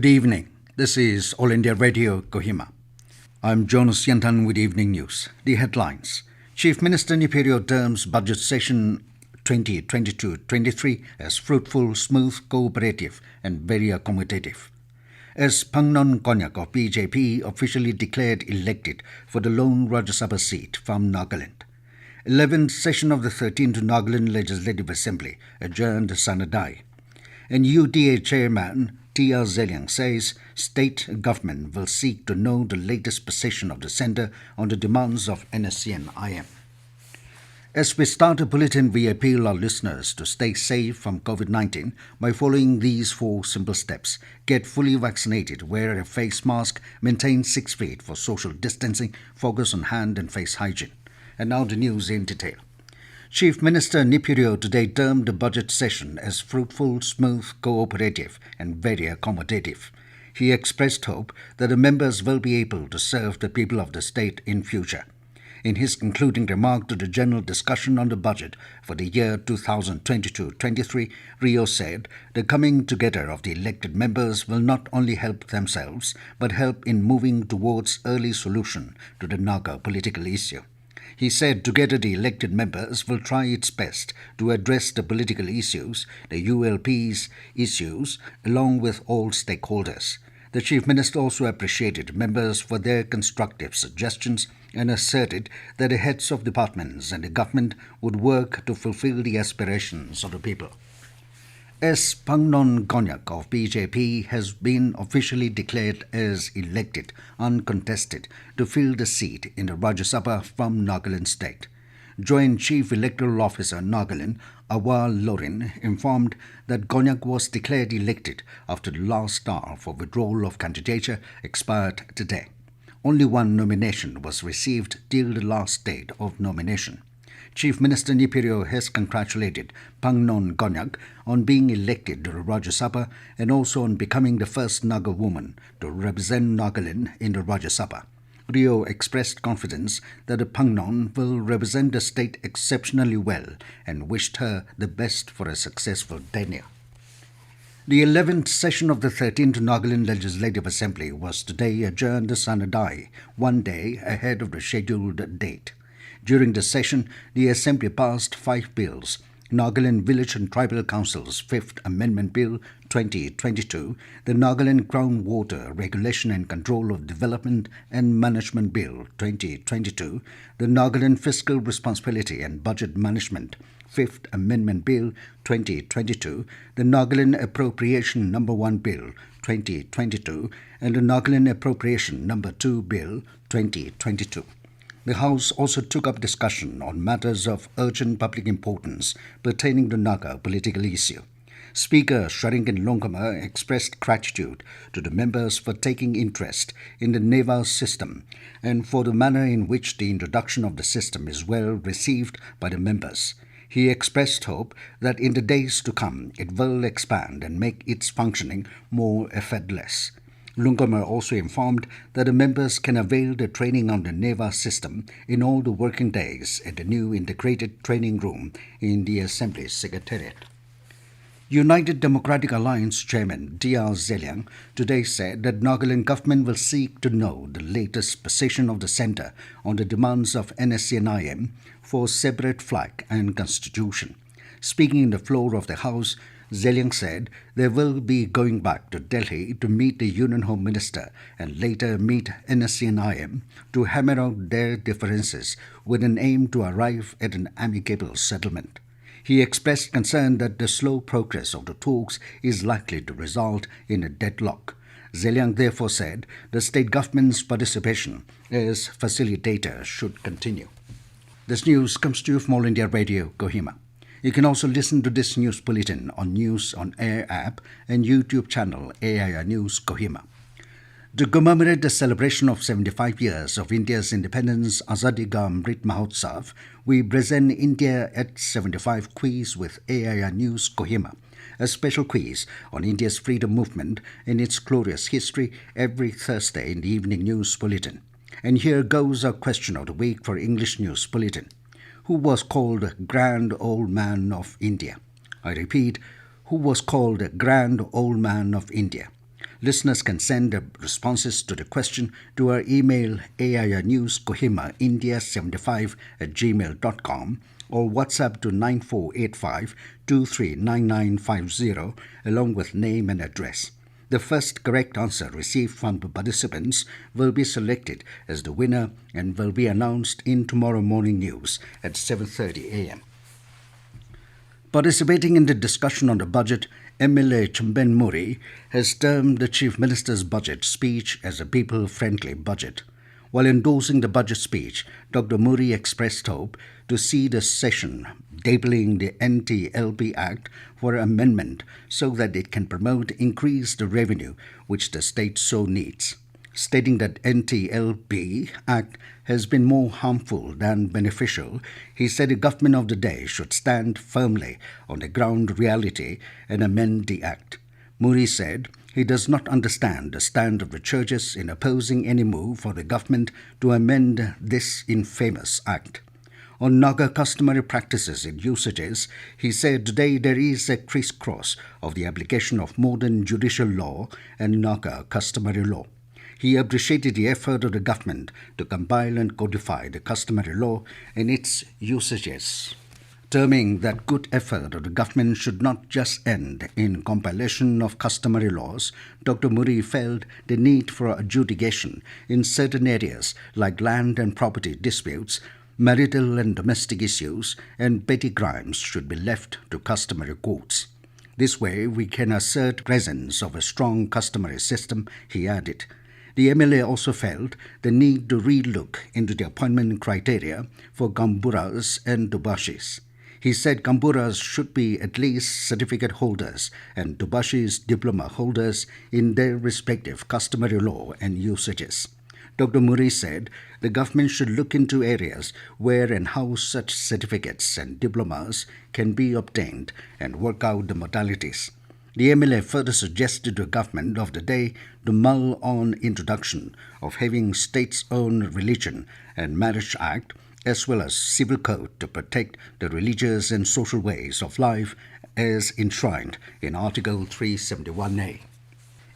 Good evening. This is All India Radio, Kohima. I'm Jonas Yantan with Evening News. The headlines. Chief Minister Neiphiu Rio terms budget session 2022-23 as fruitful, smooth, cooperative and very accommodative. As Phangnon Konyak of BJP officially declared elected for the lone Rajya Sabha seat from Nagaland. 11th session of the 13th Nagaland Legislative Assembly adjourned Sine. And UDA chairman Zeliang says state government will seek to know the latest position of the centre on the demands of NSCN-IM. As we start a bulletin, we appeal our listeners to stay safe from COVID-19 by following these 4 simple steps. Get fully vaccinated, wear a face mask, maintain 6 feet for social distancing, focus on hand and face hygiene. And now the news in detail. Chief Minister Neiphiu Rio today termed the budget session as fruitful, smooth, cooperative and very accommodative. He expressed hope that the members will be able to serve the people of the state in future. In his concluding remark to the general discussion on the budget for the year 2022-23, Rio said the coming together of the elected members will not only help themselves but help in moving towards early solution to the Naga political issue. He said together the elected members will try its best to address the political issues, the ULP's issues, along with all stakeholders. The Chief Minister also appreciated members for their constructive suggestions and asserted that the heads of departments and the government would work to fulfill the aspirations of the people. As Phangnon Konyak of BJP has been officially declared as elected, uncontested, to fill the seat in the Rajya Sabha from Nagaland State. Joint Chief Electoral Officer Nagaland, Awal Lorin, informed that Konyak was declared elected after the last hour for withdrawal of candidature expired today. Only one nomination was received till the last date of nomination. Chief Minister Neiphiu Rio has congratulated Phangnon Konyak on being elected to the Rajya Sabha and also on becoming the first Naga woman to represent Nagaland in the Rajya Sabha. Rio expressed confidence that Phangnon will represent the state exceptionally well and wished her the best for a successful tenure. The 11th session of the 13th Nagaland Legislative Assembly was today adjourned to Sine, 1 day ahead of the scheduled date. During the session, the Assembly passed 5 bills: Nagaland Village and Tribal Council's 5th Amendment Bill 2022, the Nagaland Groundwater Regulation and Control of Development and Management Bill 2022, the Nagaland Fiscal Responsibility and Budget Management 5th Amendment Bill 2022, the Nagaland Appropriation No. 1 Bill 2022, and the Nagaland Appropriation No. 2 Bill 2022. The House also took up discussion on matters of urgent public importance pertaining to Naga political issue. Speaker Sharingan Longkama expressed gratitude to the members for taking interest in the NEVA system and for the manner in which the introduction of the system is well received by the members. He expressed hope that in the days to come it will expand and make its functioning more effortless. Lungkama also informed that the members can avail the training on the NEVA system in all the working days at the new integrated training room in the Assembly Secretariat. United Democratic Alliance Chairman Zeliang today said that Nagaland government will seek to know the latest position of the centre on the demands of NSCN-IM for separate flag and constitution. Speaking in the floor of the House, Zeliang said they will be going back to Delhi to meet the Union Home Minister and later meet NSCN-IM to hammer out their differences with an aim to arrive at an amicable settlement. He expressed concern that the slow progress of the talks is likely to result in a deadlock. Zeliang therefore said the state government's participation as facilitator should continue. This news comes to you from All India Radio, Kohima. You can also listen to this news bulletin on News on Air app and YouTube channel AIR News Kohima. To commemorate the celebration of 75 years of India's independence, Azadi Ka Amrit Mahotsav, we present India at 75 quiz with AIR News Kohima, a special quiz on India's freedom movement and its glorious history every Thursday in the evening news bulletin. And here goes our question of the week for English News Bulletin. Who was called Grand Old Man of India? I repeat, who was called Grand Old Man of India? Listeners can send their responses to the question to our email airnewskohimaindia75@gmail.com or WhatsApp to 9485 239950 along with name and address. The first correct answer received from the participants will be selected as the winner and will be announced in tomorrow morning news at 7:30 a.m. Participating in the discussion on the budget, MLA Chumben Muri has termed the Chief Minister's budget speech as a people-friendly budget. While endorsing the budget speech, Dr. Muri expressed hope to see the session tabling the NTLB Act for amendment so that it can promote increased revenue which the state so needs. Stating that NTLB Act has been more harmful than beneficial, he said the government of the day should stand firmly on the ground reality and amend the Act. Muri said he does not understand the stand of the churches in opposing any move for the government to amend this infamous Act. On Naga customary practices and usages, he said today there is a crisscross of the application of modern judicial law and Naga customary law. He appreciated the effort of the government to compile and codify the customary law and its usages, terming that good effort of the government should not just end in compilation of customary laws. Dr. Muri felt the need for adjudication in certain areas like land and property disputes, marital and domestic issues, and petty crimes should be left to customary courts. This way we can assert presence of a strong customary system, he added. The MLA also felt the need to relook into the appointment criteria for Gamburas and Dubashis. He said Gamburas should be at least certificate holders and Dubashis diploma holders in their respective customary law and usages. Dr. Muri said the government should look into areas where and how such certificates and diplomas can be obtained and work out the modalities. The MLA further suggested to the government of the day to mull on introduction of having state's own religion and marriage act as well as civil code to protect the religious and social ways of life as enshrined in Article 371A.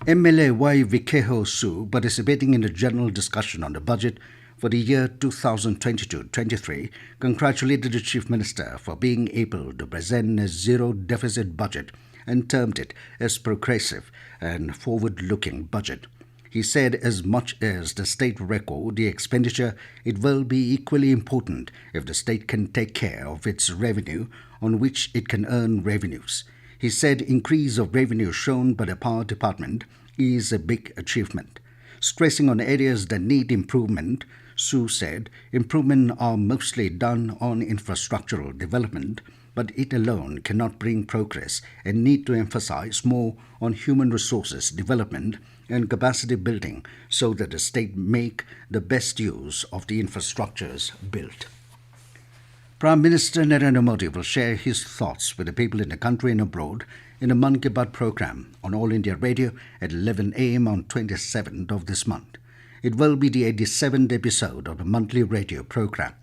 MLA Y. Vikeho Su, participating in the general discussion on the budget for the year 2022-23, congratulated the Chief Minister for being able to present a zero-deficit budget and termed it as progressive and forward-looking budget. He said as much as the state record the expenditure, it will be equally important if the state can take care of its revenue on which it can earn revenues. He said increase of revenue shown by the Power Department is a big achievement. Stressing on areas that need improvement, Su said improvements are mostly done on infrastructural development, but it alone cannot bring progress and need to emphasize more on human resources development and capacity building so that the state make the best use of the infrastructures built. Prime Minister Narendra Modi will share his thoughts with the people in the country and abroad in a Mann Ki Baat program on All India Radio at 11 a.m. on 27th of this month. It will be the 87th episode of the monthly radio program.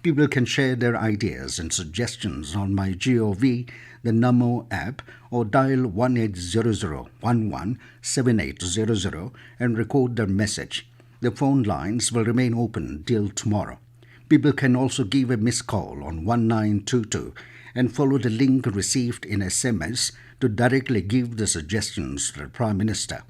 People can share their ideas and suggestions on MyGov, the Namo app, or dial 1800117800 and record their message. The phone lines will remain open till tomorrow. People can also give a missed call on 1922 and follow the link received in SMS to directly give the suggestions to the Prime Minister.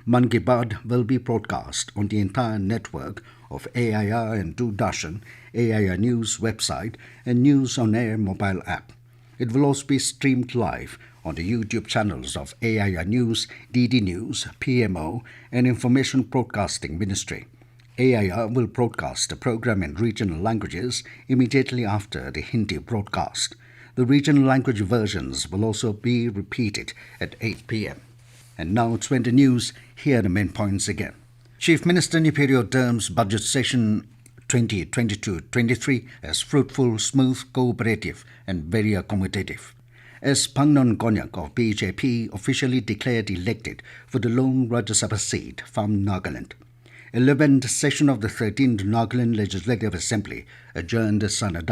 Mann Ki Baat will be broadcast on the entire network of AIR and Doordarshan, AIR News website and News on Air mobile app. It will also be streamed live on the YouTube channels of AIR News, DD News, PMO and Information Broadcasting Ministry. AIR will broadcast the program in regional languages immediately after the Hindi broadcast. The regional language versions will also be repeated at 8 p.m. And now it's 20 news. Here are the main points again. Chief Minister Neiphiu Rio terms budget session 2022-23 as fruitful, smooth, cooperative and very accommodative. As Phangnon Konyak of BJP officially declared elected for the lone Rajya Sabha seat from Nagaland. 11th session of the 13th Nagaland Legislative Assembly adjourned Sine.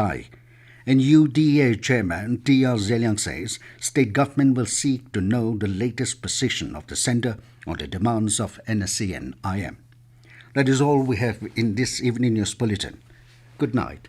And UDA Chairman Zeliang says state government will seek to know the latest position of the centre on the demands of NSCN-IM. That is all we have in this evening news bulletin. Good night.